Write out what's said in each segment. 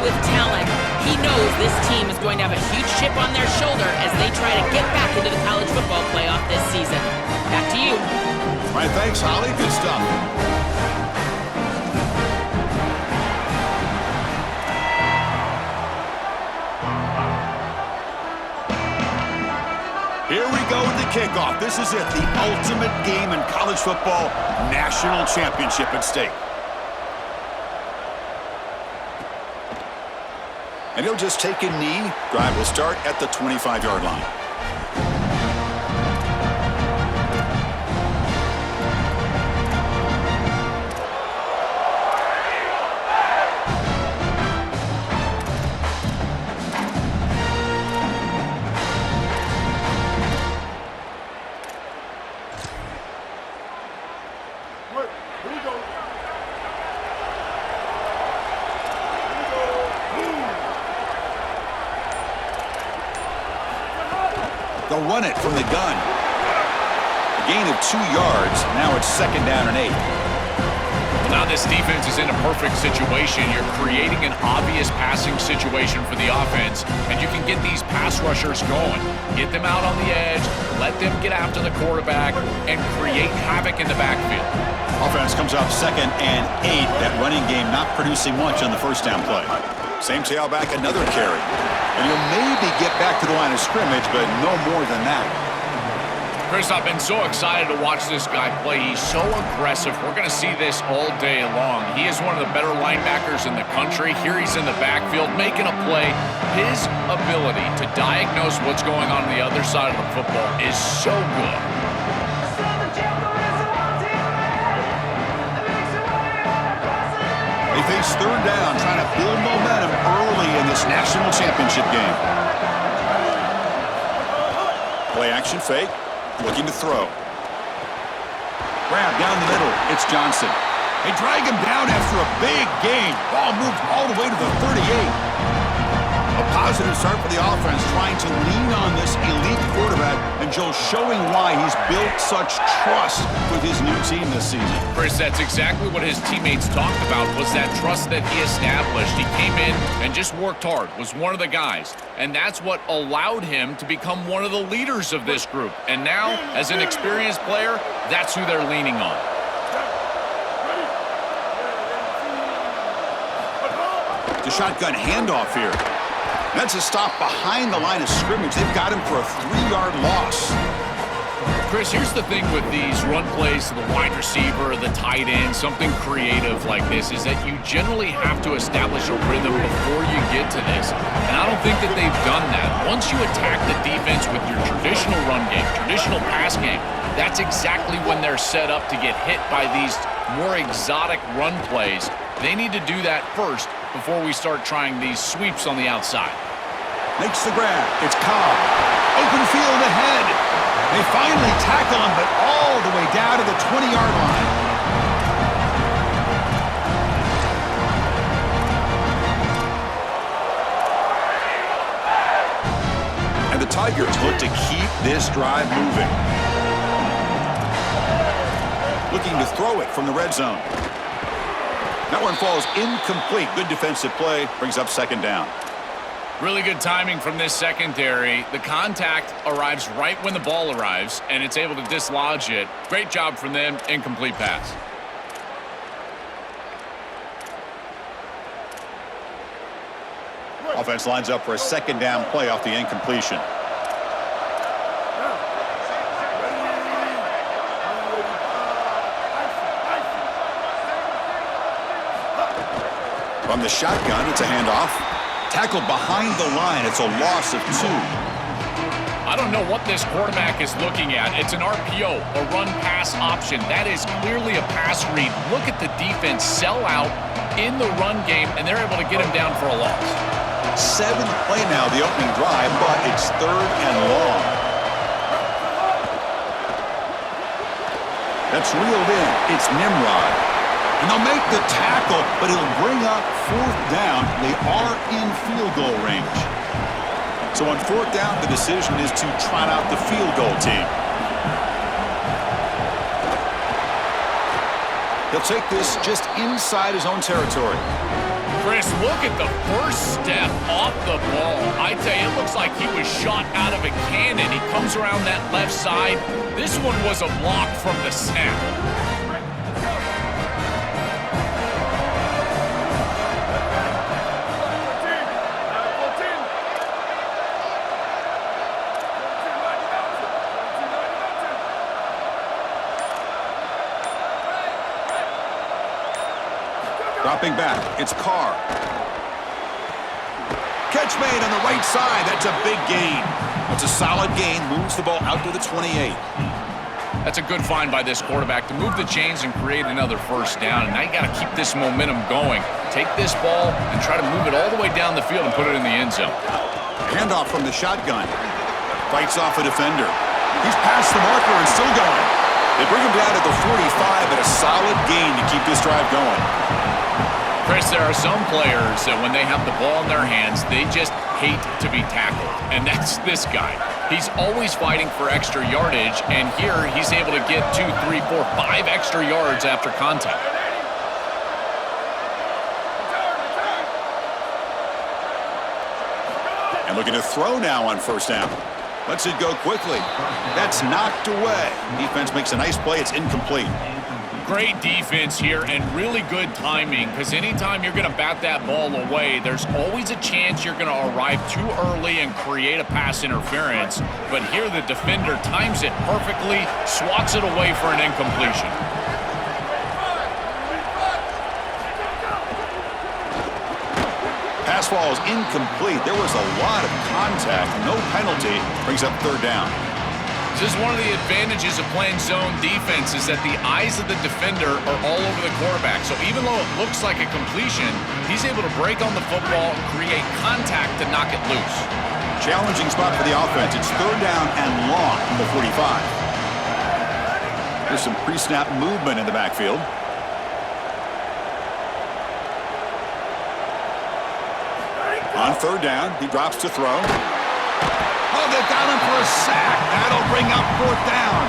with talent. He knows this team is going to have a huge chip on their shoulder as they try to get back into the college football playoff this season. Back to you. All right, thanks, Holly. Good stuff. Here we go with the kickoff. This is it, the ultimate game in college football, national championship at stake. And he'll just take a knee. Drive will start at the 25-yard line. They'll run it from the gun. A gain of 2 yards. Now it's 2nd down and 8. Well, now this defense is in a perfect situation. You're creating an obvious passing situation for the offense, and you can get these pass rushers going. Get them out on the edge, let them get after the quarterback, and create havoc in the backfield. Offense comes up 2nd and 8. That running game not producing much on the first down play. Same tailback, another carry. And he'll maybe get back to the line of scrimmage, but no more than that. Chris, I've been so excited to watch this guy play. He's so aggressive. We're going to see this all day long. He is one of the better linebackers in the country. Here he's in the backfield making a play. His ability to diagnose what's going on the other side of the football is so good. They face 3rd down, trying to build momentum early in this national championship game. Play action fake, looking to throw. Grab down the middle, it's Johnson. They drag him down after a big gain. Ball moved all the way to the 38. A positive start for the offense, trying to lean on this elite quarterback, and Joe showing why he's built such trust with his new team this season. Chris, that's exactly what his teammates talked about, was that trust that he established. He came in and just worked hard, was one of the guys, and that's what allowed him to become one of the leaders of this group. And now, as an experienced player, that's who they're leaning on. The shotgun handoff here. That's a stop behind the line of scrimmage. They've got him for a 3-yard loss. Chris, here's the thing with these run plays to the wide receiver, the tight end, something creative like this, is that you generally have to establish a rhythm before you get to this. And I don't think that they've done that. Once you attack the defense with your traditional run game, traditional pass game, that's exactly when they're set up to get hit by these more exotic run plays. They need to do that first before we start trying these sweeps on the outside. Makes the grab. It's Cobb. Open field ahead. They finally tackle him, but all the way down to the 20-yard line. And the Tigers look to keep this drive moving. Looking to throw it from the red zone. That one falls incomplete. Good defensive play. Brings up 2nd down. Really good timing from this secondary. The contact arrives right when the ball arrives, and it's able to dislodge it. Great job from them. Incomplete pass. Offense lines up for a 2nd down play off the incompletion. From the shotgun, it's a handoff. Tackled behind the line. It's a loss of 2. I don't know what this quarterback is looking at. It's an RPO, a run-pass option. That is clearly a pass read. Look at the defense sell out in the run game, and they're able to get him down for a loss. 7th play now, the opening drive, but it's 3rd and long. That's reeled in. It's Nimrod. And they'll make the tackle, but it'll bring up 4th down. They are in field goal range. So on 4th down, the decision is to trot out the field goal team. He'll take this just inside his own territory. Chris, look at the first step off the ball. I tell you, it looks like he was shot out of a cannon. He comes around that left side. This one was a block from the snap. Dropping back, it's Carr. Catch made on the right side. That's a big gain. It's a solid gain. Moves the ball out to the 28. That's a good find by this quarterback to move the chains and create another first down. And now you got to keep this momentum going. Take this ball and try to move it all the way down the field and put it in the end zone. Handoff from the shotgun. Fights off a defender. He's past the marker and still going. They bring him down at the 45, but a solid gain to keep this drive going. Chris, there are some players that when they have the ball in their hands, they just hate to be tackled. And that's this guy. He's always fighting for extra yardage, and here he's able to get 2, 3, 4, 5 extra yards after contact. And looking to throw now on first down. Lets it go quickly. That's knocked away. Defense makes a nice play. It's incomplete. Great defense here and really good timing, because anytime you're going to bat that ball away, there's always a chance you're going to arrive too early and create a pass interference. But here the defender times it perfectly, swats it away for an incompletion. Pass ball is incomplete. There was a lot of contact. No penalty. Brings up third down. This is one of the advantages of playing zone defense is that the eyes of the defender are all over the quarterback. So even though it looks like a completion, he's able to break on the football, create contact to knock it loose. Challenging spot for the offense. It's third down and long from the 45. There's some pre-snap movement in the backfield. On third down, he drops to throw. Oh, they've got him for a sack. That'll bring up fourth down.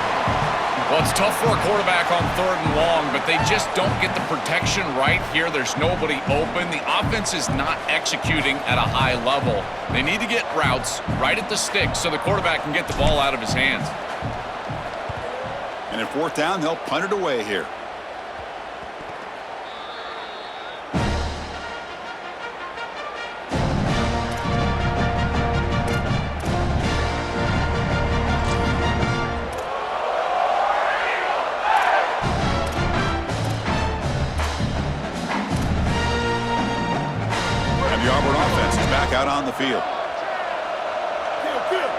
Well, it's tough for a quarterback on third and long, but they just don't get the protection right here. There's nobody open. The offense is not executing at a high level. They need to get routes right at the stick so the quarterback can get the ball out of his hands. And at fourth down, they'll punt it away here. The Auburn offense is back out on the field. Kill.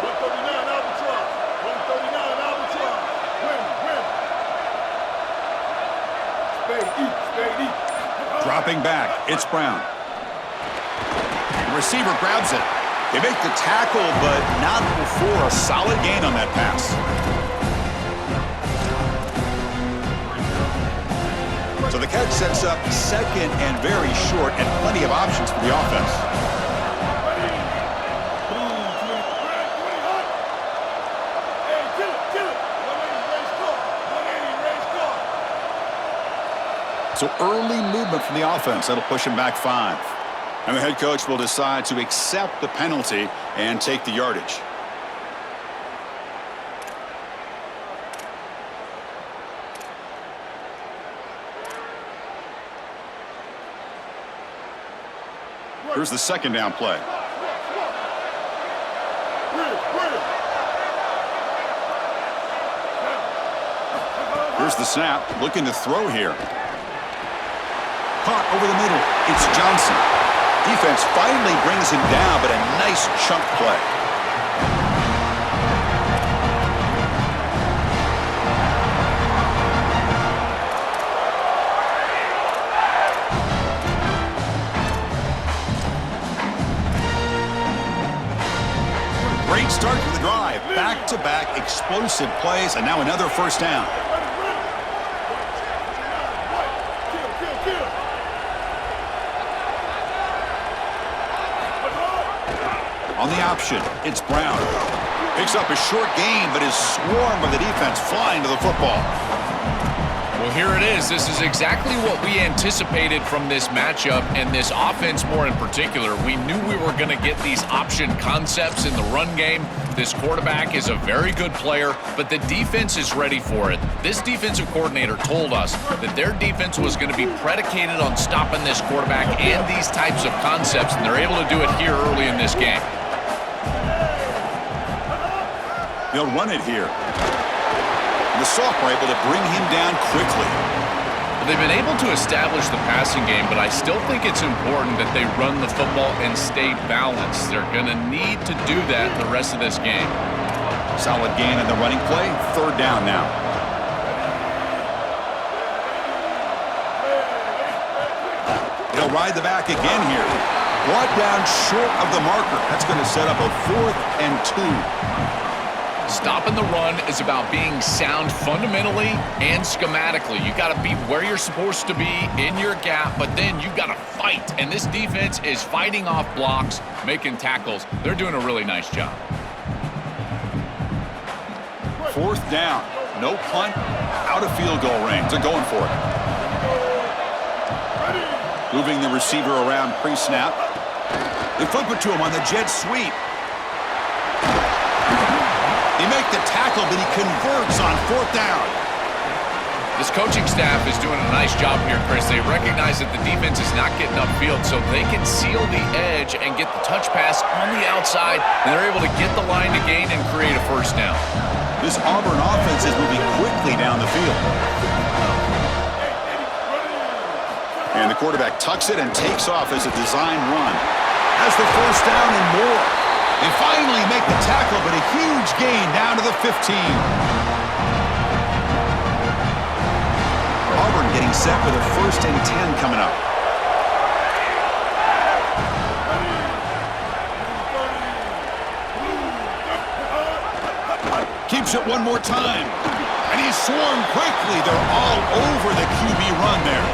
139 Albatross. 139 Albatross. Win. Spade eat. Dropping back, it's Brown. The receiver grabs it. They make the tackle, but not before a solid gain on that pass. So the catch sets up second and very short and plenty of options for the offense. So early movement from the offense. That'll push him back 5. And the head coach will decide to accept the penalty and take the yardage. Here's the second down play. Here's the snap, looking to throw here. Caught over the middle, it's Johnson. Defense finally brings him down, but a nice chunk play. Great start to the drive. Back-to-back explosive plays, and now another first down. On the option, it's Brown. Picks up a short gain, but is swarmed by the defense flying to the football. Well, here it is. This is exactly what we anticipated from this matchup and this offense more in particular. We knew we were going to get these option concepts in the run game. This quarterback is a very good player, but the defense is ready for it. This defensive coordinator told us that their defense was going to be predicated on stopping this quarterback and these types of concepts, and they're able to do it here early in this game. They'll run it here. The sophomore able to bring him down quickly. They've been able to establish the passing game, but I still think it's important that they run the football and stay balanced. They're going to need to do that the rest of this game. Solid gain in the running play. Third down now. He'll ride the back again here. Brought down short of the marker. That's going to set up a 4th and 2. Stopping the run is about being sound fundamentally and schematically. You got to be where you're supposed to be in your gap, but then you got to fight. And this defense is fighting off blocks, making tackles. They're doing a really nice job. 4th down. No punt. Out of field goal range. They're going for it. Moving the receiver around pre-snap. They flip it to him on the jet sweep. They make the tackle, but he converts on 4th down. This coaching staff is doing a nice job here, Chris. They recognize that the defense is not getting upfield, so they can seal the edge and get the touch pass on the outside, and they're able to get the line to gain and create a 1st down. This Auburn offense is moving quickly down the field. And the quarterback tucks it and takes off as a design run. Has the 1st down and more. They finally make the tackle, but a huge gain down to the 15. Auburn getting set for the 1st and 10 coming up. Keeps it one more time. And he's swarmed quickly. They're all over the QB run there.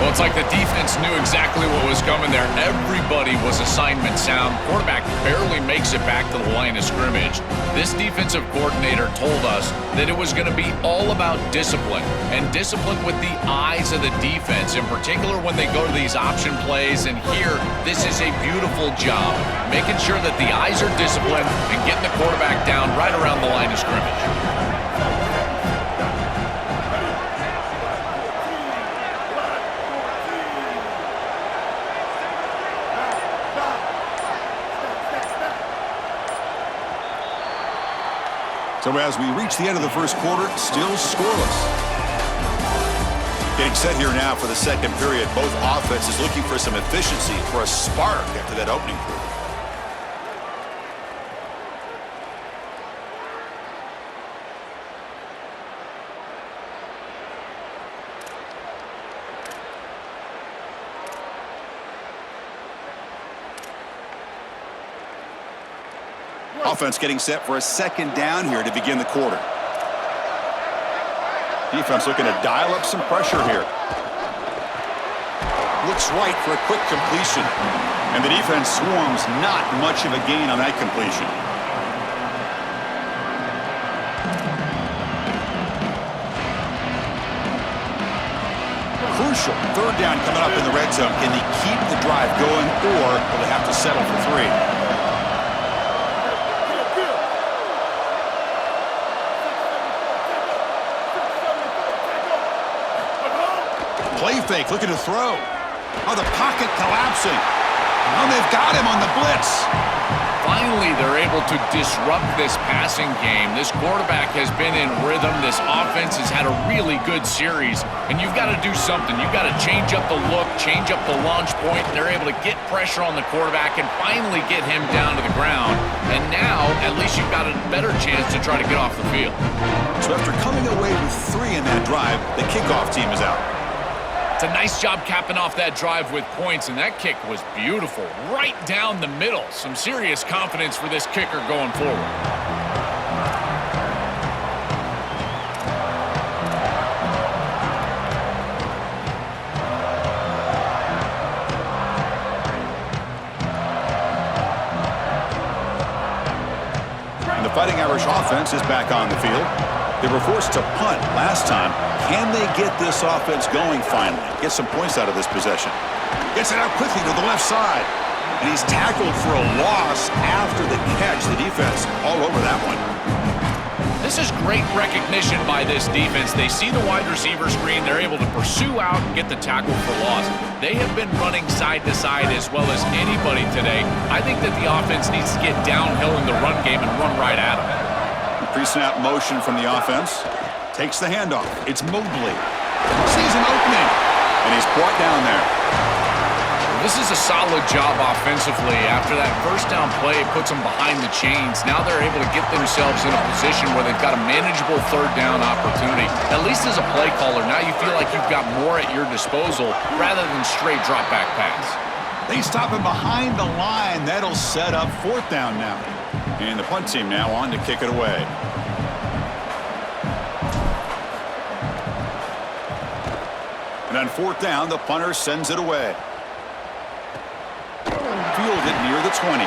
Well, it's like the defense knew exactly what was coming there. Everybody was assignment sound. Quarterback barely makes it back to the line of scrimmage. This defensive coordinator told us that it was going to be all about discipline, and discipline with the eyes of the defense, in particular when they go to these option plays. And here, this is a beautiful job, making sure that the eyes are disciplined and getting the quarterback down right around the line of scrimmage. So as we reach the end of the 1st quarter, still scoreless. Getting set here now for the 2nd period. Both offenses looking for some efficiency, for a spark after that opening quarter. Offense getting set for a 2nd down here to begin the quarter. Defense looking to dial up some pressure here. Looks right for a quick completion. And the defense swarms, not much of a gain on that completion. Crucial 3rd down coming up in the red zone. Can they keep the drive going, or will they have to settle for 3? Play fake, looking to throw. Oh, the pocket collapsing. Oh, they've got him on the blitz. Finally, they're able to disrupt this passing game. This quarterback has been in rhythm. This offense has had a really good series, and you've got to do something. You've got to change up the look, change up the launch point, and they're able to get pressure on the quarterback and finally get him down to the ground. And now, at least you've got a better chance to try to get off the field. So after coming away with 3 in that drive, the kickoff team is out. It's a nice job capping off that drive with points, and that kick was beautiful. Right down the middle. Some serious confidence for this kicker going forward. And the Fighting Irish offense is back on the field. They were forced to punt last time. Can they get this offense going finally? Get some points out of this possession. Gets it out quickly to the left side. And he's tackled for a loss after the catch. The defense all over that one. This is great recognition by this defense. They see the wide receiver screen. They're able to pursue out and get the tackle for loss. They have been running side to side as well as anybody today. I think that the offense needs to get downhill in the run game and run right at them. Pre-snap motion from the offense. Takes the handoff. It's Mobley. Sees an opening. And he's brought down there. This is a solid job offensively. After that first down play, it puts them behind the chains. Now they're able to get themselves in a position where they've got a manageable third down opportunity. At least as a play caller, now you feel like you've got more at your disposal rather than straight drop back pass. They stop him behind the line. That'll set up fourth down now. And the punt team now on to kick it away. And on fourth down, the punter sends it away. Fielded near the 20.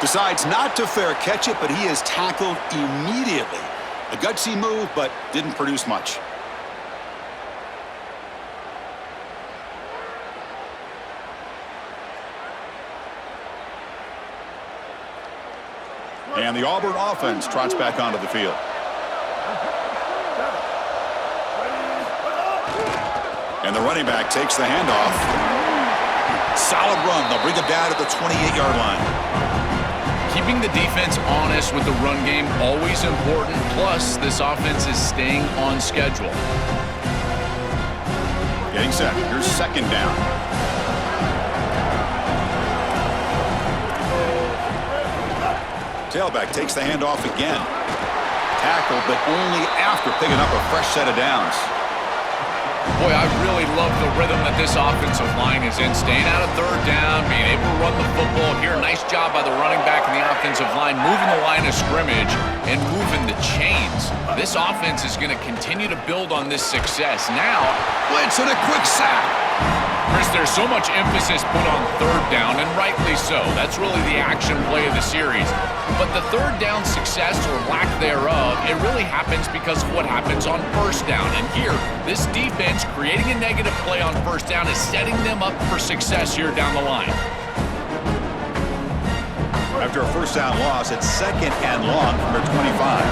Decides not to fair catch it, but he is tackled immediately. A gutsy move, but didn't produce much. And the Auburn offense trots back onto the field. And the running back takes the handoff. Solid run. They'll bring it down to the 28-yard line. Keeping the defense honest with the run game, always important. Plus, this offense is staying on schedule. Getting set. Here's second down. Tailback takes the handoff again. Tackled, but only after picking up a fresh set of downs. Boy, I really love the rhythm that this offensive line is in. Staying out of third down, being able to run the football here. Nice job by the running back and the offensive line, moving the line of scrimmage and moving the chains. This offense is going to continue to build on this success. Now, blitz and a quick sack. Chris, there's so much emphasis put on third down, and rightly so. That's really the action play of the series. But the third down success or lack thereof, it really happens because of what happens on first down. And here, this defense creating a negative play on first down is setting them up for success here down the line. After a first down loss, it's second and long from their 25.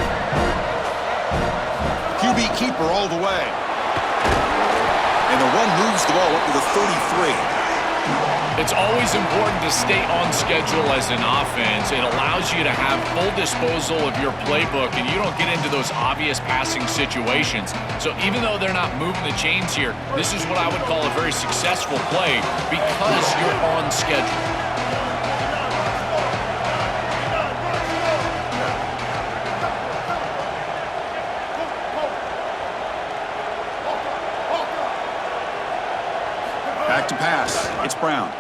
QB keeper all the way. And the run moves the ball up to the 33. It's always important to stay on schedule as an offense. It allows you to have full disposal of your playbook, and you don't get into those obvious passing situations. So even though they're not moving the chains here, this is what I would call a very successful play because you're on schedule. Back to pass. It's Brown.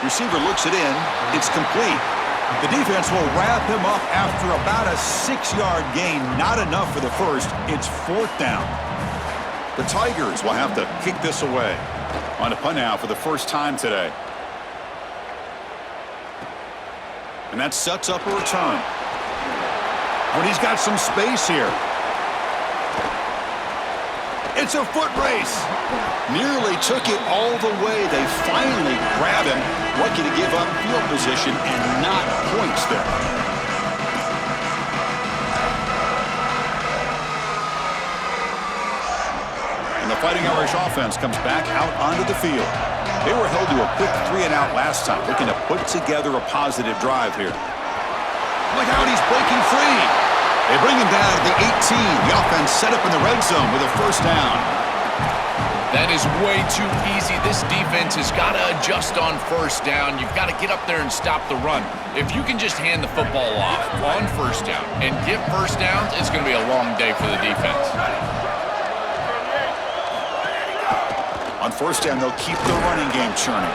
Receiver looks it in. It's complete. The defense will wrap him up after about a 6-yard gain. Not enough for the first. It's fourth down. The Tigers will have to kick this away. On a punt now for the first time today. And that sets up a return. But he's got some space here. It's a foot race. Nearly took it all the way. They finally grab him. Lucky to give up field position and not points there. And the Fighting Irish offense comes back out onto the field. They were held to a quick 3-and-out last time, looking to put together a positive drive here. Look out, he's breaking free. They bring him down to the 18. The offense set up in the red zone with a first down. That is way too easy. This defense has got to adjust on first down. You've got to get up there and stop the run. If you can just hand the football off on first down and get first downs, it's going to be a long day for the defense. On first down, they'll keep the running game churning.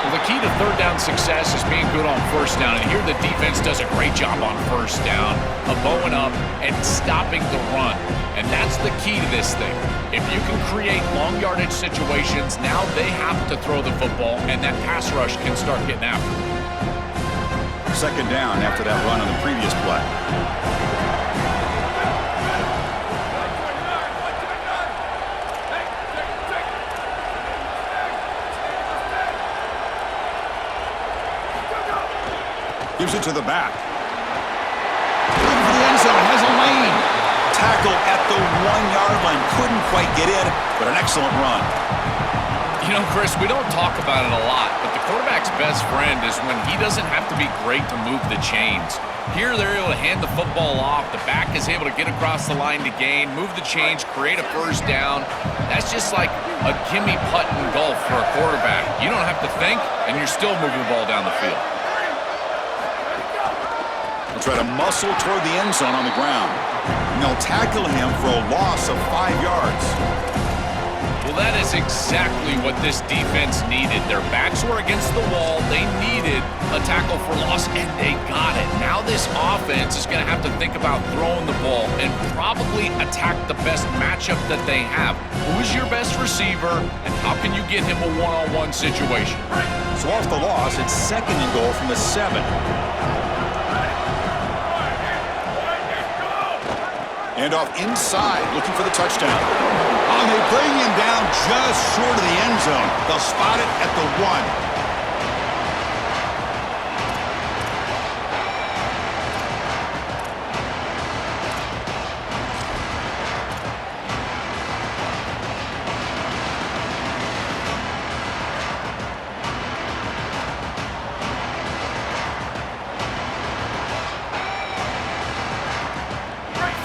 Well, the key to third down success is being good on first down, and here the defense does a great job on first down of bowing up and stopping the run, and that's the key to this thing. If you can create long yardage situations, now they have to throw the football, and that pass rush can start getting after them. Second down after that run on the previous play. Gives it to the back. Looking for the end zone. Has a lane. Tackle at the 1-yard line. Couldn't quite get in, but an excellent run. You know, Chris, we don't talk about it a lot, but the quarterback's best friend is when he doesn't have to be great to move the chains. Here, they're able to hand the football off. The back is able to get across the line to gain, move the chains, create a first down. That's just like a gimme putt in golf for a quarterback. You don't have to think, and you're still moving the ball down the field. They'll try to muscle toward the end zone on the ground. And they'll tackle him for a loss of 5 yards. Well, that is exactly what this defense needed. Their backs were against the wall. They needed a tackle for loss, and they got it. Now this offense is going to have to think about throwing the ball and probably attack the best matchup that they have. Who is your best receiver, and how can you get him a one-on-one situation? So off the loss, it's 2nd and goal from the 7. And off inside, looking for the touchdown. Oh, they bring him down just short of the end zone. They'll spot it at the 1.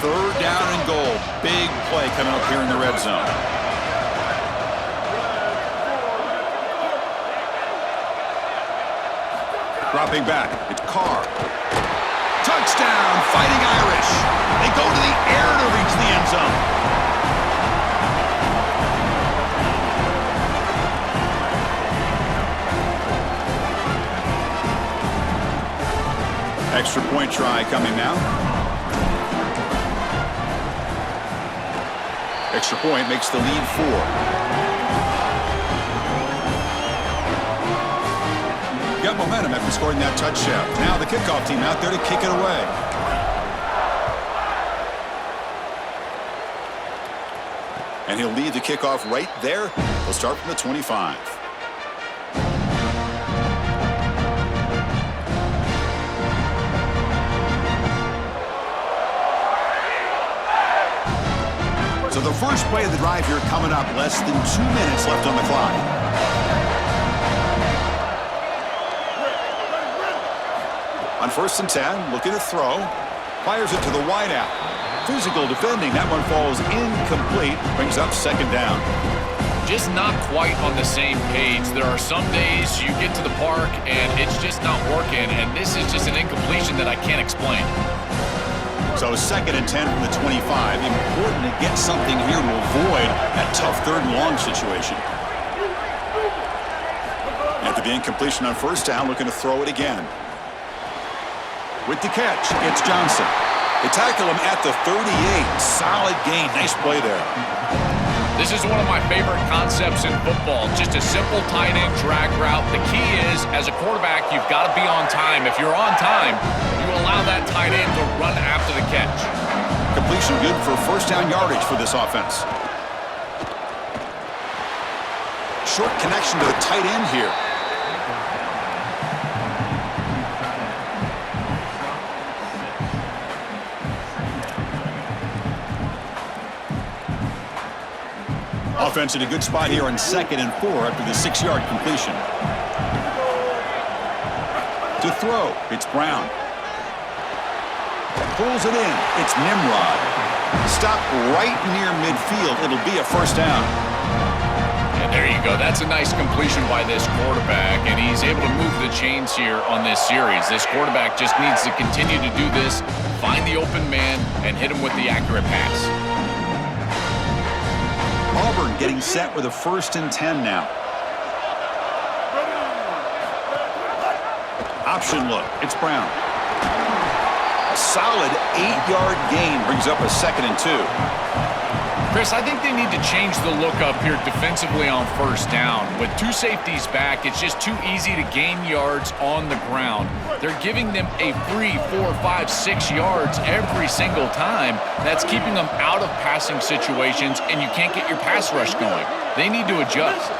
Third down and goal. Big play coming up here in the red zone. Dropping back. It's Carr. Touchdown, Fighting Irish. They go to the air to reach the end zone. Extra point try coming now. Extra point makes the lead 4. Got momentum after scoring that touchdown. Now the kickoff team out there to kick it away. And he'll lead the kickoff right there. He'll start from the 25. So the first play of the drive here coming up. Less than 2 minutes left on the clock. On 1st and 10, looking to throw. Fires it to the wideout. Physical defending. That one falls incomplete. Brings up 2nd down. Just not quite on the same page. There are some days you get to the park and it's just not working, and this is just an incompletion that I can't explain. So 2nd and 10 from the 25. Important to get something here to avoid that tough 3rd and long situation. After the incompletion on 1st down, looking to throw it again. With the catch, it's Johnson. They tackle him at the 38. Solid gain. Nice play there. This is one of my favorite concepts in football. Just a simple tight end drag route. The key is, as a quarterback, you've got to be on time. If you're on time, you allow that tight end to run after the catch. Completion good for 1st down yardage for this offense. Short connection to the tight end here. Offense in a good spot here on 2nd and 4 after the 6-yard completion. To throw, it's Brown. Pulls it in, it's Nimrod. Stopped right near midfield. It'll be a 1st down. And there you go. That's a nice completion by this quarterback, and he's able to move the chains here on this series. This quarterback just needs to continue to do this, find the open man, and hit him with the accurate pass. Auburn getting set with a 1st and 10 now. Option look. It's Brown. A solid 8-yard gain brings up a 2nd and 2. Chris, I think they need to change the look up here defensively on 1st down. With 2 safeties back, it's just too easy to gain yards on the ground. They're giving them a 3, 4, 5, 6 yards every single time. That's keeping them out of passing situations, and you can't get your pass rush going. They need to adjust.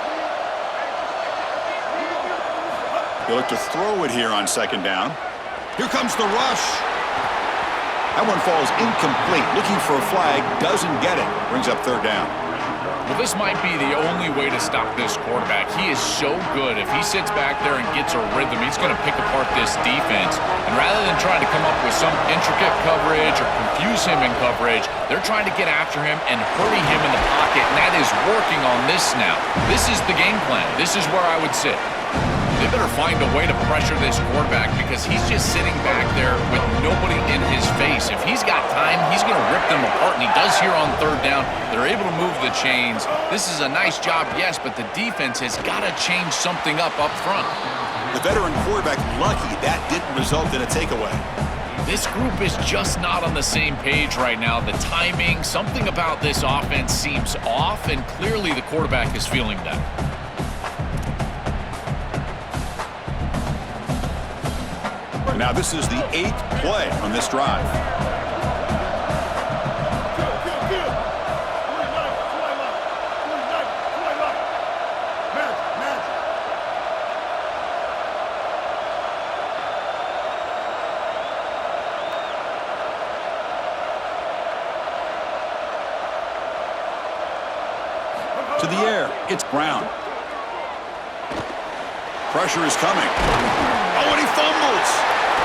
They look to throw it here on 2nd down. Here comes the rush. That one falls incomplete. Looking for a flag, doesn't get it. Brings up third down. Well, this might be the only way to stop this quarterback. He is so good. If he sits back there and gets a rhythm, he's going to pick apart this defense. And rather than trying to come up with some intricate coverage or confuse him in coverage, they're trying to get after him and hurting him in the pocket, and that is working on this snap. This is the game plan. This is where I would sit. They better find a way to pressure this quarterback because he's just sitting back there with nobody in his face. If he's got time, he's going to rip them apart, and he does here on third down. They're able to move the chains. This is a nice job, yes, but the defense has got to change something up front. The veteran quarterback lucky that didn't result in a takeaway. This group is just not on the same page right now. The timing, something about this offense seems off, and clearly the quarterback is feeling that. Now this is the 8th play on this drive. To the air, it's Brown. Pressure is coming. Oh, and he fumbles.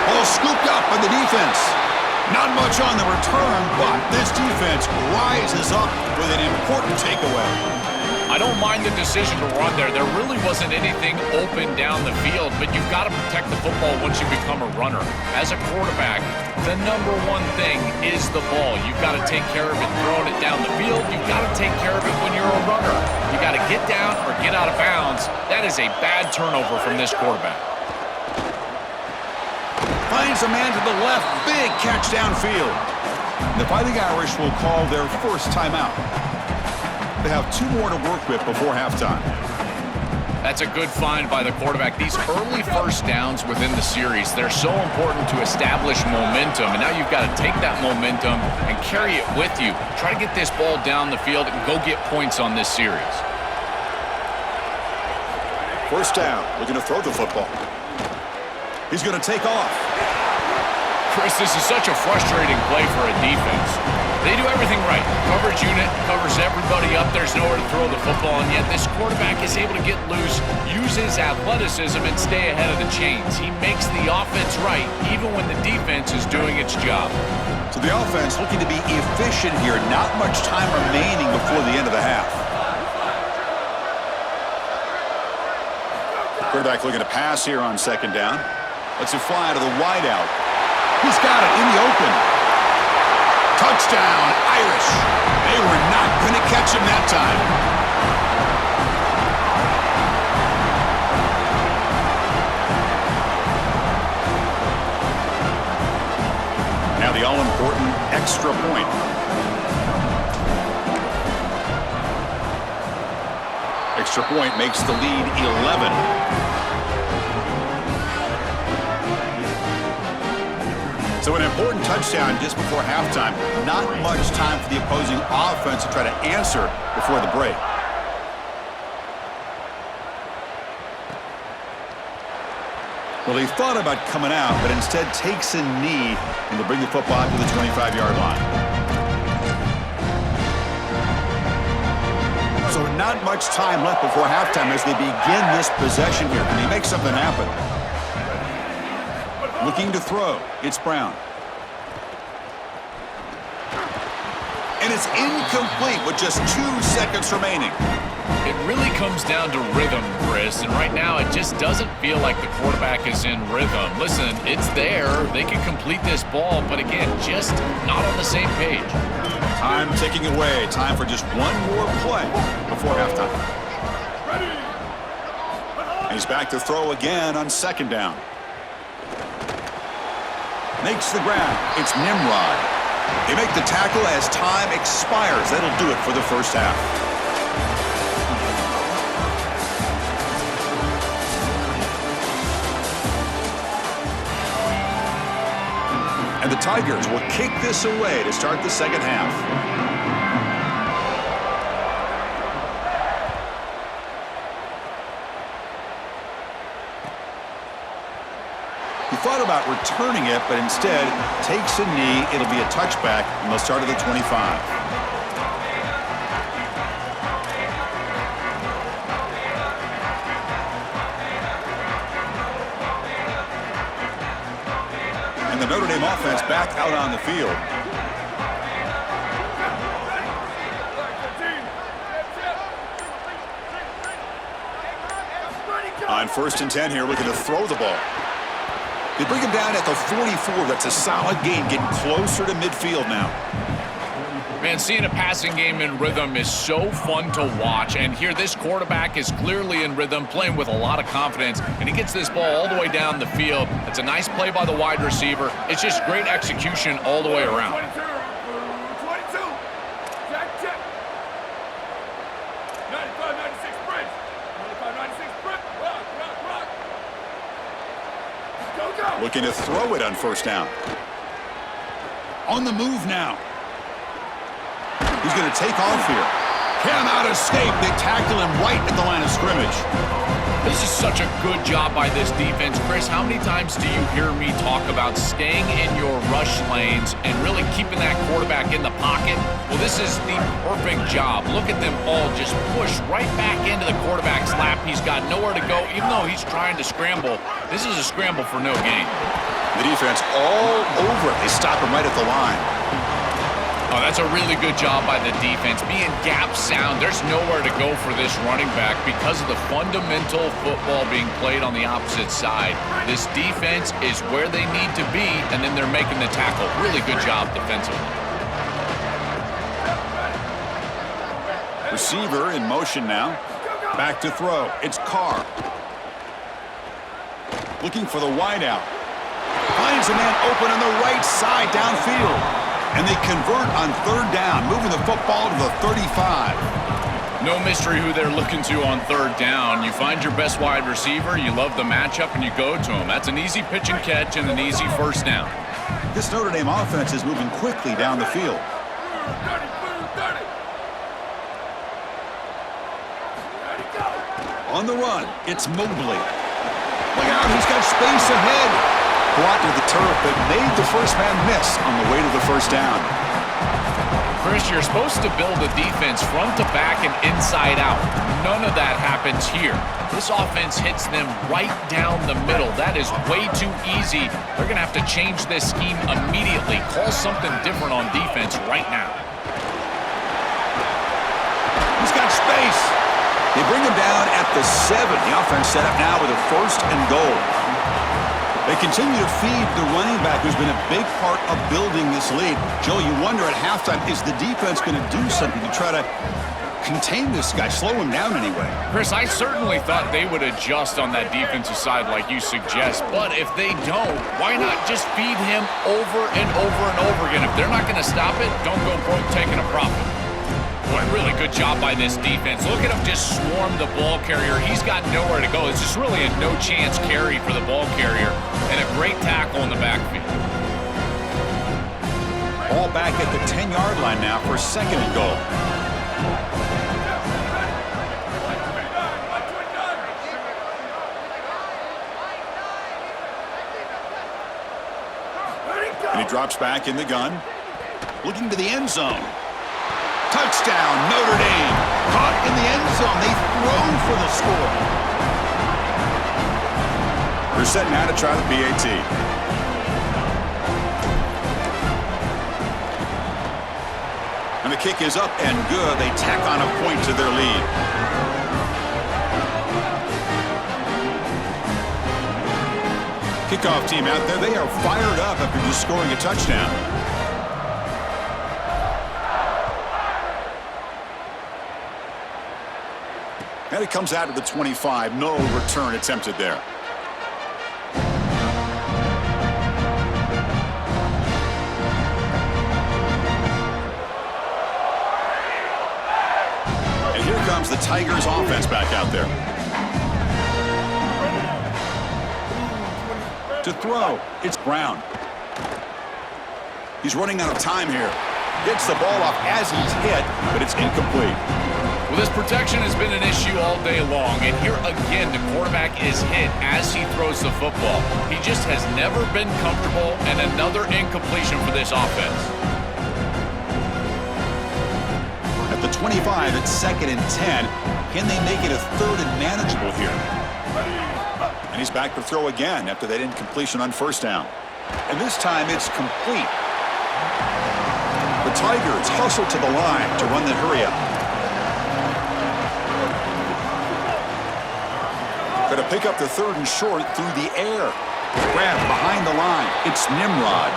Ball scooped up by the defense. Not much on the return, but this defense rises up with an important takeaway. I don't mind the decision to run there. There really wasn't anything open down the field, but you've got to protect the football once you become a runner. As a quarterback, the number one thing is the ball. You've got to take care of it throwing it down the field. You've got to take care of it when you're a runner. You got to get down or get out of bounds. That is a bad turnover from this quarterback. Finds a man to the left. Big catch downfield. The Fighting Irish will call their first timeout. They have 2 more to work with before halftime. That's a good find by the quarterback. These early first downs within the series, they're so important to establish momentum. And now you've got to take that momentum and carry it with you. Try to get this ball down the field and go get points on this series. First down. Looking to throw the football. He's going to take off. Chris, this is such a frustrating play for a defense. They do everything right. Coverage unit covers everybody up. There's nowhere to throw the football, and yet this quarterback is able to get loose, use his athleticism, and stay ahead of the chains. He makes the offense right, even when the defense is doing its job. So the offense looking to be efficient here. Not much time remaining before the end of the half. Quarterback looking to pass here on second down. Lets it fly to the wideout. He's got it in the open. Touchdown, Irish. They were not going to catch him that time. Now the all-important extra point. Extra point makes the lead 11. So an important touchdown just before halftime. Not much time for the opposing offense to try to answer before the break. Well, he thought about coming out, but instead takes a knee and to bring the football to the 25-yard line. So not much time left before halftime as they begin this possession here. Can he make something happen? Looking to throw. It's Brown. And it's incomplete with just 2 seconds remaining. It really comes down to rhythm, Chris, and right now it just doesn't feel like the quarterback is in rhythm. Listen, it's there. They can complete this ball, but again, just not on the same page. Time ticking away. Time for just one more play before halftime. And he's back to throw again on second down. Makes the grab. It's Nimrod. They make the tackle as time expires. That'll do it for the first half. And the Tigers will kick this away to start the second half. thought about returning it, but instead takes a knee. It'll be a touchback, and they'll start at the 25. And the Notre Dame offense back out on the field. On 1st and 10 here, looking to throw the ball. They bring him down at the 44. That's a solid gain, getting closer to midfield now. Man, seeing a passing game in rhythm is so fun to watch. And here, this quarterback is clearly in rhythm, playing with a lot of confidence. And he gets this ball all the way down the field. It's a nice play by the wide receiver. It's just great execution all the way around. 22. Check, check. 95, 96, Prince. 95, 96, Prince. Rock. Go. Looking to throw it on 1st down. On the move now. He's going to take off here. Cannot escape. They tackle him right at the line of scrimmage. This is such a good job by this defense. Chris, how many times do you hear me talk about staying in your rush lanes and really keeping that quarterback in the pocket? Well, this is the perfect job. Look at them all just push right back into the quarterback's lap. He's got nowhere to go. Even though he's trying to scramble, this is a scramble for no gain. The defense all over it. They stop him right at the line. Oh, that's a really good job by the defense. Being gap sound, there's nowhere to go for this running back because of the fundamental football being played on the opposite side. This defense is where they need to be, and then they're making the tackle. Really good job defensively. Receiver in motion now. Back to throw. It's Carr. Looking for the wideout. Finds a man open on the right side downfield. And they convert on 3rd down, moving the football to the 35. No mystery who they're looking to on 3rd down. You find your best wide receiver, you love the matchup, and you go to him. That's an easy pitch and catch and an easy 1st down. This Notre Dame offense is moving quickly down the field. 30. On the run, it's Mobley. Look out, he's got space ahead. Brought to the turf, but made the first man miss on the way to the 1st down. Chris, you're supposed to build a defense front to back and inside out. None of that happens here. This offense hits them right down the middle. That is way too easy. They're going to have to change this scheme immediately. Call something different on defense right now. He's got space. They bring him down at the 7. The offense set up now with a 1st and goal. They continue to feed the running back, who's been a big part of building this lead. Joe, you wonder at halftime, is the defense going to do something to try to contain this guy, slow him down anyway? Chris, I certainly thought they would adjust on that defensive side like you suggest, but if they don't, why not just feed him over and over and over again? If they're not going to stop it, don't go broke taking a profit. Boy, really good job by this defense. Look at him just swarm the ball carrier. He's got nowhere to go. It's just really a no-chance carry for the ball carrier, and a great tackle in the backfield. Ball back at the 10-yard line now for 2nd and goal. And he drops back in the gun, looking to the end zone. Touchdown, Notre Dame. Caught in the end zone. They throw for the score. They're set now to try the PAT. And the kick is up and good. They tack on a point to their lead. Kickoff team out there. They are fired up after just scoring a touchdown. And it comes out to the 25. No return attempted there. And here comes the Tigers offense back out there. To throw, it's Brown. He's running out of time here. Gets the ball off as he's hit, but it's incomplete. Well, this protection has been an issue all day long, and here again, the quarterback is hit as he throws the football. He just has never been comfortable, and another incompletion for this offense. At the 25, it's 2nd and 10. Can they make it a 3rd and manageable here? And he's back to throw again after that incompletion on 1st down. And this time it's complete. The Tigers hustle to the line to run the hurry up. Going to pick up the 3rd and short through the air. Grab behind the line. It's Nimrod.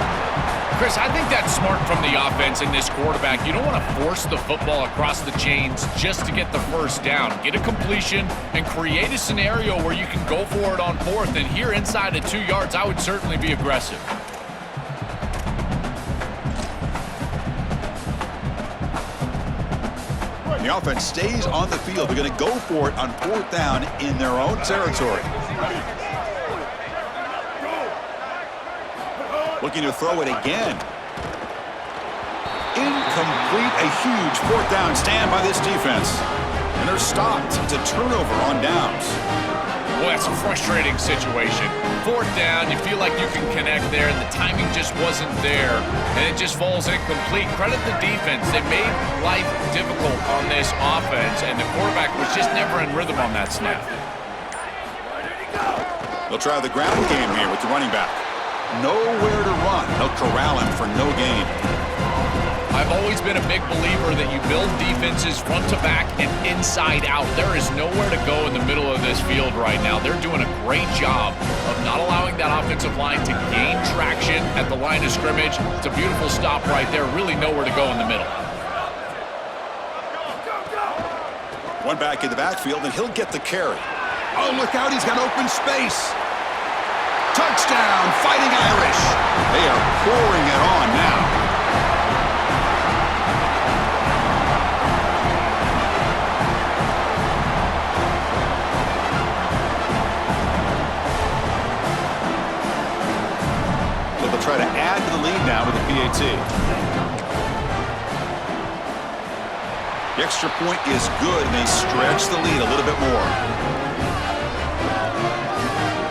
Chris, I think that's smart from the offense in this quarterback. You don't want to force the football across the chains just to get the 1st down. Get a completion and create a scenario where you can go for it on 4th. And here inside of 2 yards, I would certainly be aggressive. The offense stays on the field. They're going to go for it on 4th down in their own territory. Looking to throw it again. Incomplete. A huge 4th down stand by this defense. And they're stopped. It's a turnover on downs. Boy, that's a frustrating situation. 4th down, you feel like you can connect there, and the timing just wasn't there, and it just falls incomplete. Credit the defense. They made life difficult on this offense, and the quarterback was just never in rhythm on that snap. They'll try the ground game here with the running back. Nowhere to run. They'll corral him for no gain. I've always been a big believer that you build defenses front to back and inside out. There is nowhere to go in the middle of this field right now. They're doing a great job of not allowing that offensive line to gain traction at the line of scrimmage. It's a beautiful stop right there. Really nowhere to go in the middle. One back in the backfield, and he'll get the carry. Oh, look out. He's got open space. Touchdown, Fighting Irish. They are pouring it on now. So they'll try to add to the lead now with the PAT. The extra point is good, and they stretch the lead a little bit more.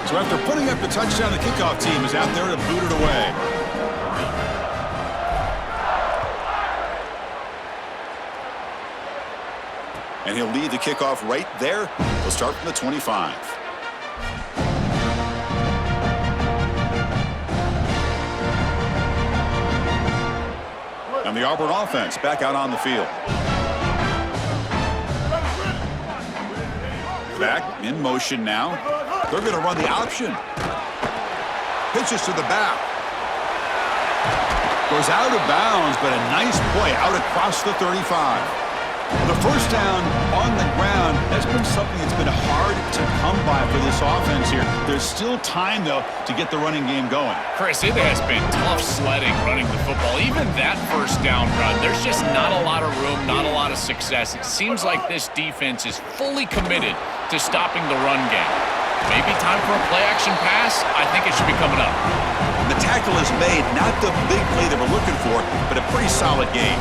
So after putting up the touchdown, the kickoff team is out there to boot it away. And he'll lead the kickoff right there. He'll start from the 25. And the Auburn offense back out on the field. Back in motion now. They're going to run the option. Pitches to the back. Goes out of bounds, but a nice play out across the 35. The 1st down on the ground has been something that's been hard to come by for this offense here. There's still time, though, to get the running game going. Chris, it has been tough sledding running the football. Even that 1st down run, there's just not a lot of room, not a lot of success. It seems like this defense is fully committed to stopping the run game. Maybe time for a play-action pass? I think it should be coming up. The tackle is made, not the big play they were looking for, but a pretty solid game.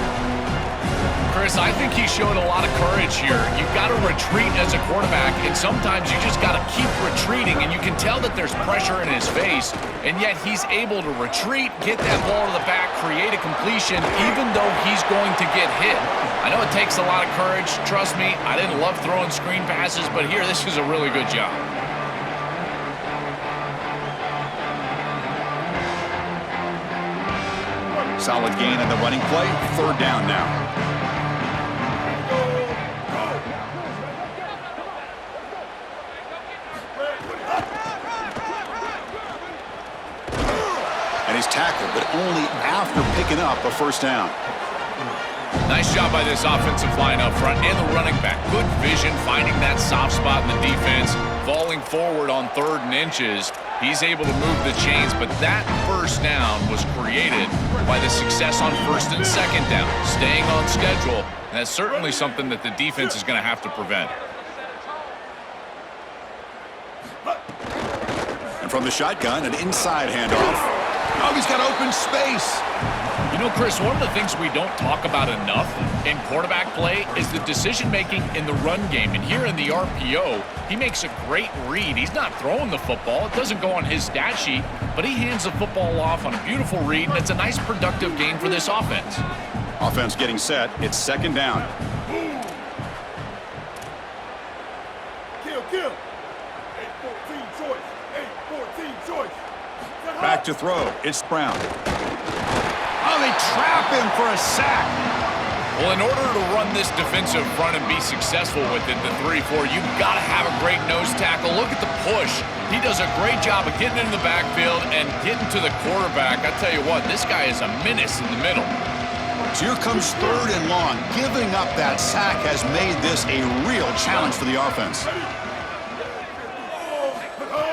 Chris, I think he showed a lot of courage here. You've got to retreat as a quarterback, and sometimes you just got to keep retreating, and you can tell that there's pressure in his face, and yet he's able to retreat, get that ball to the back, create a completion, even though he's going to get hit. I know it takes a lot of courage. Trust me, I didn't love throwing screen passes, but here, this is a really good job. Solid gain on the running play. 3rd down now. And he's tackled, but only after picking up a 1st down. Nice job by this offensive line up front and the running back. Good vision, finding that soft spot in the defense, falling forward on 3rd and inches. He's able to move the chains, but that 1st down was created by the success on 1st and 2nd down, staying on schedule, and that's certainly something that the defense is going to have to prevent. And from the shotgun, an inside handoff. Oh, he's got open space. You Chris, one of the things we don't talk about enough in quarterback play is the decision-making in the run game. And here in the RPO, he makes a great read. He's not throwing the football. It doesn't go on his stat sheet, but he hands the football off on a beautiful read, and it's a nice productive game for this offense. Offense getting set. It's second down. Kill. 8-14 choice. 8-14 choice. Back to throw. It's Brown. Oh, they trap him for a sack. Well, in order to run this defensive front and be successful with it, the 3-4, you've got to have a great nose tackle. Look at the push. He does a great job of getting into the backfield and getting to the quarterback. I tell you what, this guy is a menace in the middle. So here comes third and long. Giving up that sack has made this a real challenge for the offense.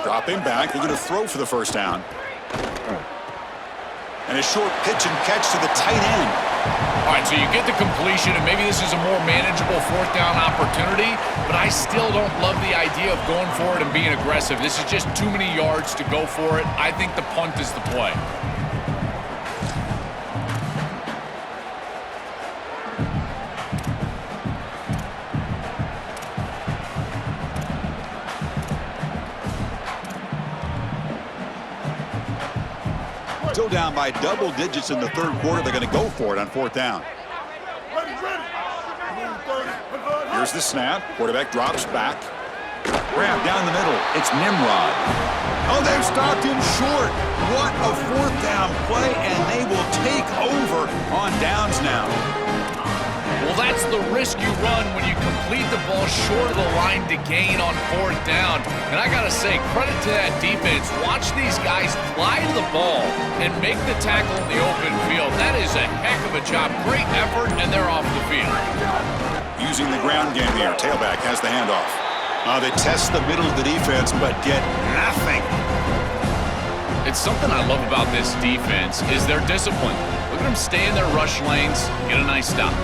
Dropping back. They're going to throw for the first down. And a short pitch and catch to the tight end. All right, so you get the completion, and maybe this is a more manageable fourth down opportunity, but I still don't love the idea of going for it and being aggressive. This is just too many yards to go for it. I think the punt is the play. Still down by double digits in the third quarter. They're going to go for it on fourth down. Here's the snap. Quarterback drops back. Grab down the middle. It's Nimrod. Oh, they've stopped him short. What a fourth down play, and they will take over on downs now. Well, that's the risk you run when you complete the ball short of the line to gain on fourth down. And I got to say, credit to that defense. Watch these guys fly to the ball and make the tackle in the open field. That is a heck of a job. Great effort, and they're off the field. Using the ground game here. Tailback has the handoff. They test the middle of the defense, but get nothing. It's something I love about this defense is their discipline. Look at them stay in their rush lanes, get a nice stop.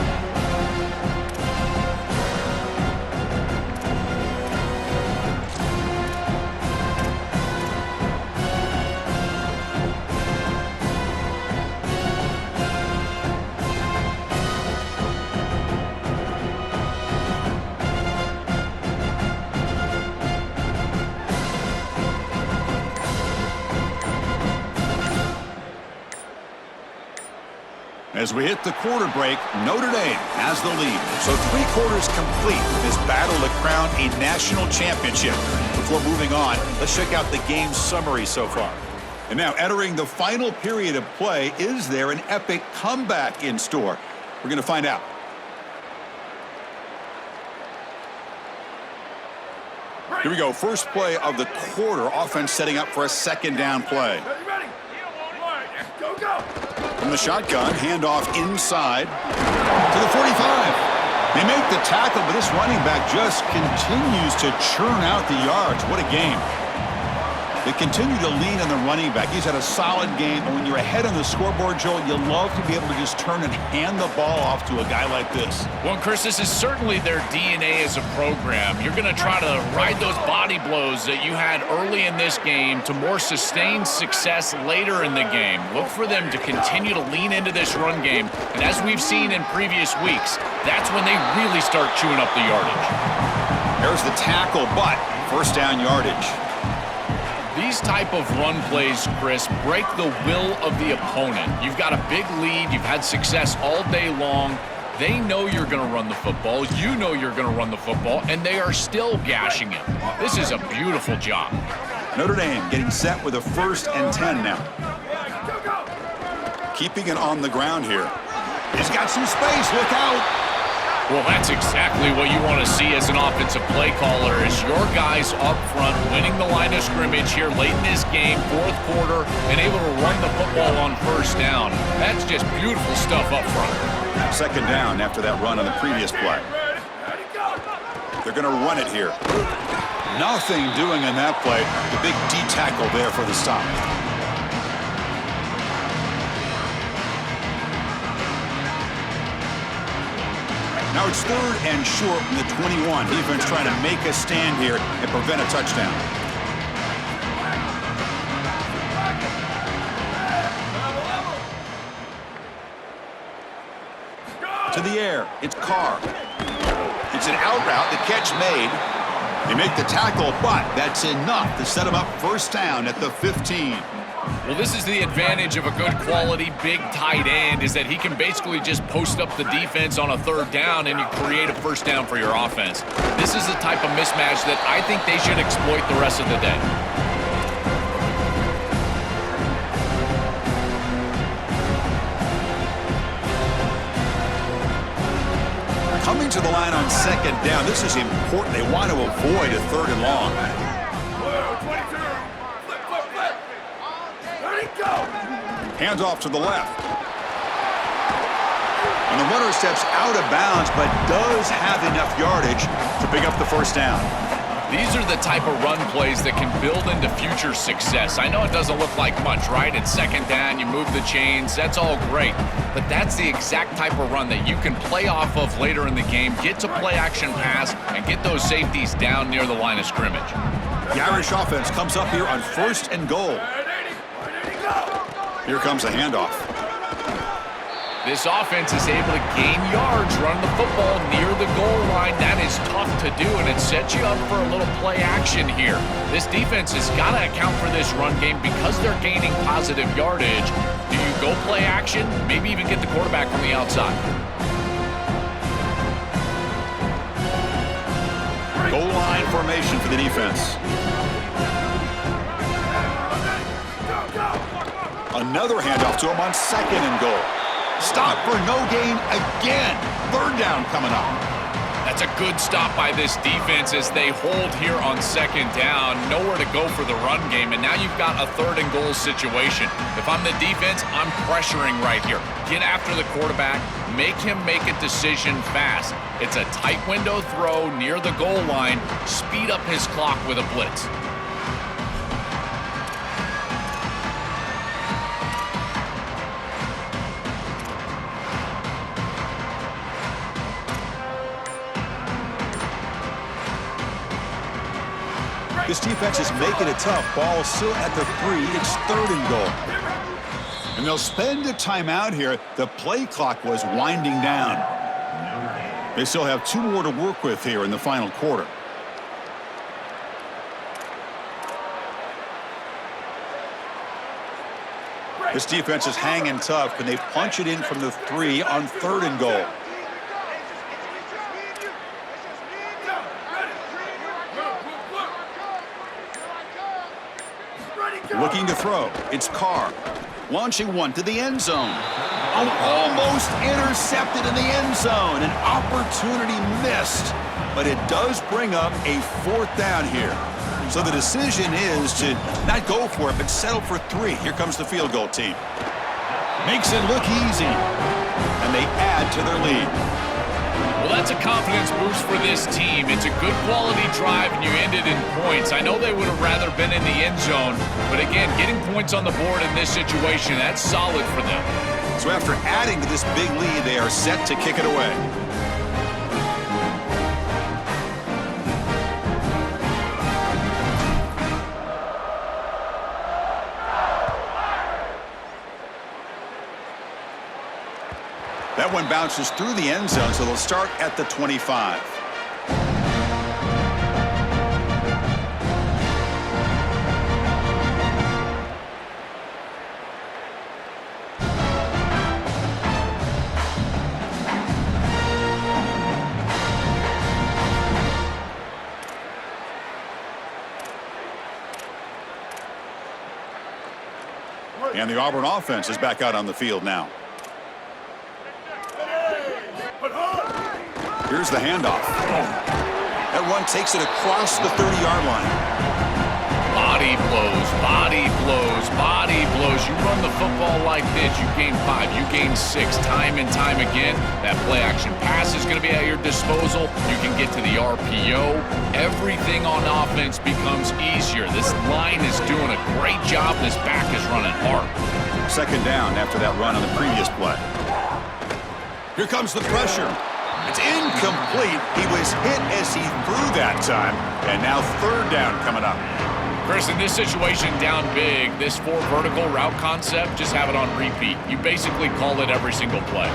As we hit the quarter break, Notre Dame has the lead. So 3 quarters complete with this battle to crown a national championship. Before moving on, let's check out the game summary so far. And now entering the final period of play, is there an epic comeback in store? We're going to find out. Here we go. First play of the quarter. Offense setting up for a second down play. Ready? Go. From the shotgun, handoff inside to the 45. They make the tackle, but this running back just continues to churn out the yards. What a game. They continue to lean on the running back. He's had a solid game, and when you're ahead on the scoreboard, Joel, you love to be able to just turn and hand the ball off to a guy like this. Well, Chris, this is certainly their DNA as a program. You're going to try to ride those body blows that you had early in this game to more sustained success later in the game. Look for them to continue to lean into this run game, and as we've seen in previous weeks, that's when they really start chewing up the yardage. There's the tackle, but first down yardage. These type of run plays, Chris, break the will of the opponent. You've got a big lead. You've had success all day long. They know you're going to run the football. You know you're going to run the football, and they are still gashing it. This is a beautiful job. Notre Dame getting set with a 1st and 10 now. Keeping it on the ground here. He's got some space. Look out. Well, that's exactly what you want to see as an offensive play caller is your guys up front winning the line of scrimmage here late in this game, fourth quarter, and able to run the football on first down. That's just beautiful stuff up front. Second down after that run on the previous play. They're going to run it here. Nothing doing in that play. The big D tackle there for the stop. Now it's 3rd and short from the 21. Defense trying to make a stand here and prevent a touchdown. the air. It's Carr. It's an out route. The catch made. They make the tackle, but that's enough to set him up first down at the 15. Well, this is the advantage of a good quality big tight end, is that he can basically just post up the defense on a third down and you create a first down for your offense. This is the type of mismatch that I think they should exploit the rest of the day. Coming to the line on second down, this is important. They want to avoid a third and long. Whoa, 22. Flip, flip, flip. Ready, go. Hands off to the left. And the runner steps out of bounds, but does have enough yardage to pick up the first down. These are the type of run plays that can build into future success. I know it doesn't look like much, right? It's second down, you move the chains, that's all great. But that's the exact type of run that you can play off of later in the game, get to play action pass, and get those safeties down near the line of scrimmage. The Irish offense comes up here on first and goal. Ready, go. Here comes a handoff. This offense is able to gain yards running the football near the goal line. That is tough to do, and it sets you up for a little play action here. This defense has got to account for this run game because they're gaining positive yardage. Do you go play action? Maybe even get the quarterback from the outside. Goal line formation for the defense. Another handoff to him on second and goal. Stop for no gain again. Third down coming up. That's a good stop by this defense as they hold here on second down. Nowhere to go for the run game, and now you've got a third and goal situation. If I'm the defense, I'm pressuring right here. Get after the quarterback. Make him make a decision fast. It's a tight window throw near the goal line. Speed up his clock with a blitz. This defense is making it tough. Ball still at the 3. It's third and goal. And they'll spend a timeout here. The play clock was winding down. They still have 2 more to work with here in the final quarter. This defense is hanging tough. Can they punch it in from the 3 on third and goal? Looking to throw. It's Carr. Launching one to the end zone. Oh, almost intercepted in the end zone. An opportunity missed. But it does bring up a fourth down here. So the decision is to not go for it, but settle for 3. Here comes the field goal team. Makes it look easy. And they add to their lead. Well, that's a confidence boost for this team. It's a good quality drive, and you ended in points. I know they would have rather been in the end zone, but again, getting points on the board in this situation, that's solid for them. So after adding to this big lead, they are set to kick it away. That one bounces through the end zone, so they'll start at the 25. And the Auburn offense is back out on the field now. Here's the handoff. That run takes it across the 30-yard line. Body blows, body blows, body blows. You run the football like this, you gain 5, you gain 6, time and time again. That play-action pass is going to be at your disposal. You can get to the RPO. Everything on offense becomes easier. This line is doing a great job. This back is running hard. Second down after that run on the previous play. Here comes the pressure. It's incomplete. He was hit as he threw that time. And now third down coming up. Chris, in this situation, down big, this 4 vertical route concept, just have it on repeat. You basically call it every single play.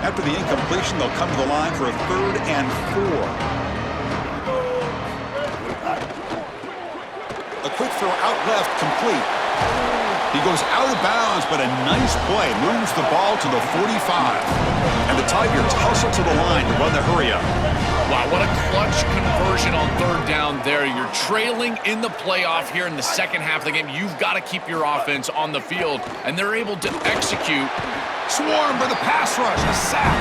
After the incompletion, they'll come to the line for a 3rd and 4. A quick throw out left, complete. He goes out of bounds, but a nice play moves the ball to the 45. And the Tigers hustle to the line to run the hurry-up. Wow, what a clutch conversion on 3rd down there. You're trailing in the playoff here in the second half of the game. You've got to keep your offense on the field, and they're able to execute. Swarmed by the pass rush, a sack.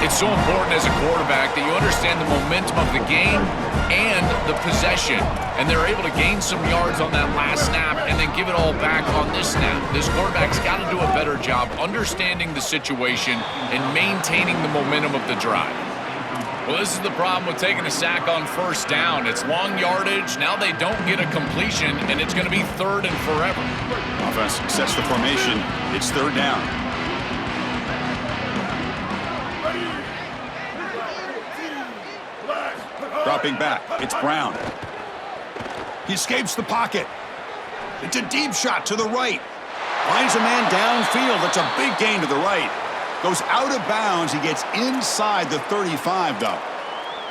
It's so important as a quarterback that you understand the momentum of the game and the possession. And they're able to gain some yards on that last snap and then give it all back on this snap. This quarterback's got to do a better job understanding the situation and maintaining the momentum of the drive. Well, this is the problem with taking a sack on 1st down. It's long yardage. Now they don't get a completion, and it's going to be 3rd and forever. Offense sets the formation. It's 3rd down. Dropping back, it's Brown. He escapes the pocket. It's a deep shot to the right. Finds a man downfield. That's a big gain to the right. Goes out of bounds. He gets inside the 35, though.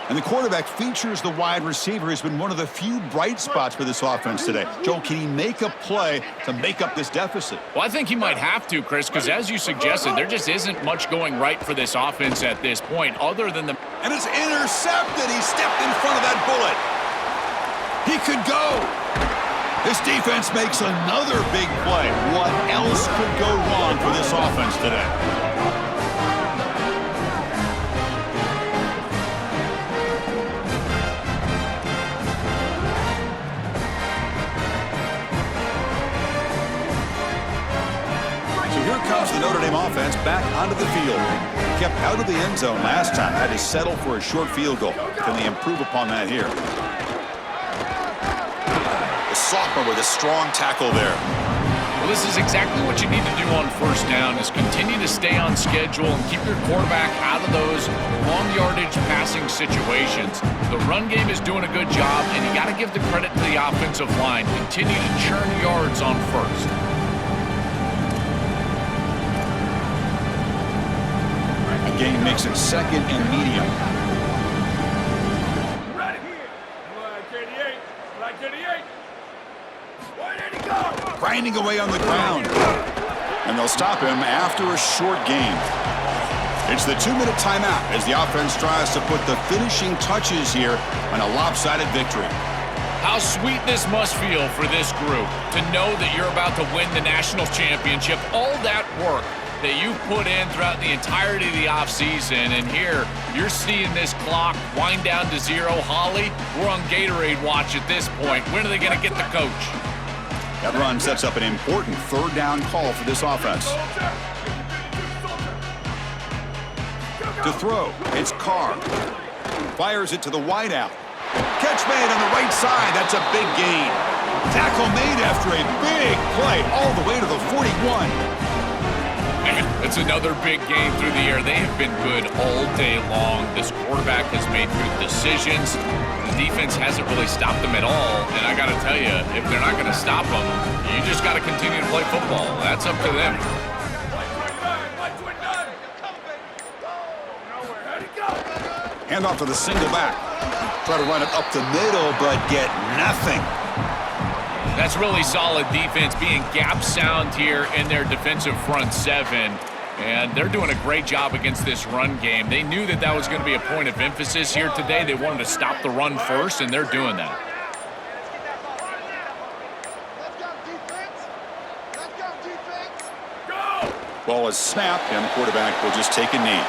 And the quarterback features the wide receiver. Has been one of the few bright spots for this offense today. Joe, can he make a play to make up this deficit? Well, I think he might have to, Chris, because as you suggested, there just isn't much going right for this offense at this point other than the... And it's intercepted. He stepped in front of that bullet. He could go. This defense makes another big play. What else could go wrong for this offense today? The Notre Dame offense back onto the field. Kept out of the end zone last time. Had to settle for a short field goal. Can they improve upon that here? The sophomore with a strong tackle there. Well, this is exactly what you need to do on 1st down is continue to stay on schedule and keep your quarterback out of those long yardage passing situations. The run game is doing a good job, and you got to give the credit to the offensive line. Continue to churn yards on 1st. Gain makes it 2nd and medium. Ready. Black 88. Black 88. Where did he go? Grinding away on the ground. And they'll stop him after a short game. It's the 2-minute timeout as the offense tries to put the finishing touches here on a lopsided victory. How sweet this must feel for this group to know that you're about to win the national championship. All that work that you put in throughout the entirety of the offseason, and here you're seeing this clock wind down to 0. Holly, we're on Gatorade watch at this point. When are they going to get the coach? That run sets up an important 3rd down call for this offense. To throw, it's Carr. Fires it to the wideout. Catch made on the right side. That's a big gain. Tackle made after a big play all the way to the 41. It's another big game through the air. They have been good all day long. This quarterback has made good decisions. The defense hasn't really stopped them at all. And I got to tell you, if they're not going to stop them, you just got to continue to play football. That's up to them. Hand off to the single back. Try to run it up the middle, but get nothing. That's really solid defense, being gap sound here in their defensive front 7. And they're doing a great job against this run game. They knew that that was going to be a point of emphasis here today. They wanted to stop the run first, and they're doing that. Ball is snapped, and the quarterback will just take a knee.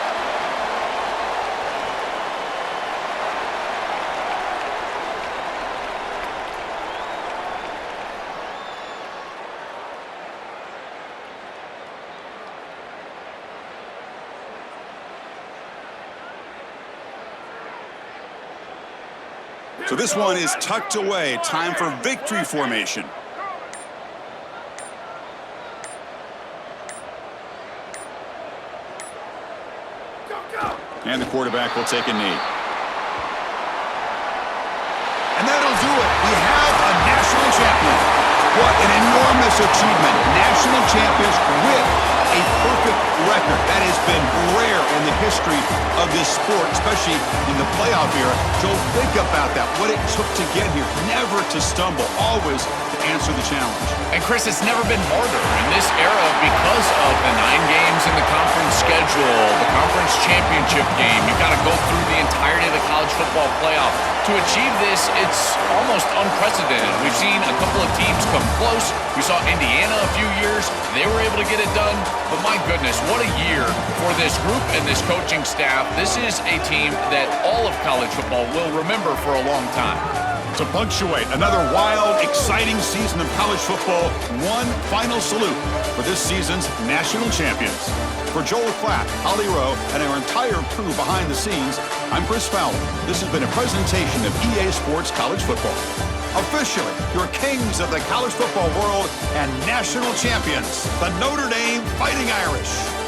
So this one is tucked away. Time for victory formation. And the quarterback will take a knee. And that'll do it. We have a national champion. What an enormous achievement. National champions with a perfect record. That has been rare in the history of this sport, especially in the playoff era. Joel, think about that, what it took to get here. Never to stumble, always to answer the challenge. And Chris, it's never been harder in this era because of the 9 games in the conference schedule, the conference championship game. You've got to go through the entirety of the college football playoff. To achieve this, it's almost unprecedented. We've seen a couple of teams come close. We saw Indiana a few years. They were able to get it done. But my goodness, what a year for this group and this coaching staff. This is a team that all of college football will remember for a long time. To punctuate another wild, exciting season of college football, one final salute for this season's national champions. For Joel Klatt, Holly Rowe, and our entire crew behind the scenes, I'm Chris Fowler. This has been a presentation of EA Sports College Football. Officially, your kings of the college football world and national champions, the Notre Dame Fighting Irish.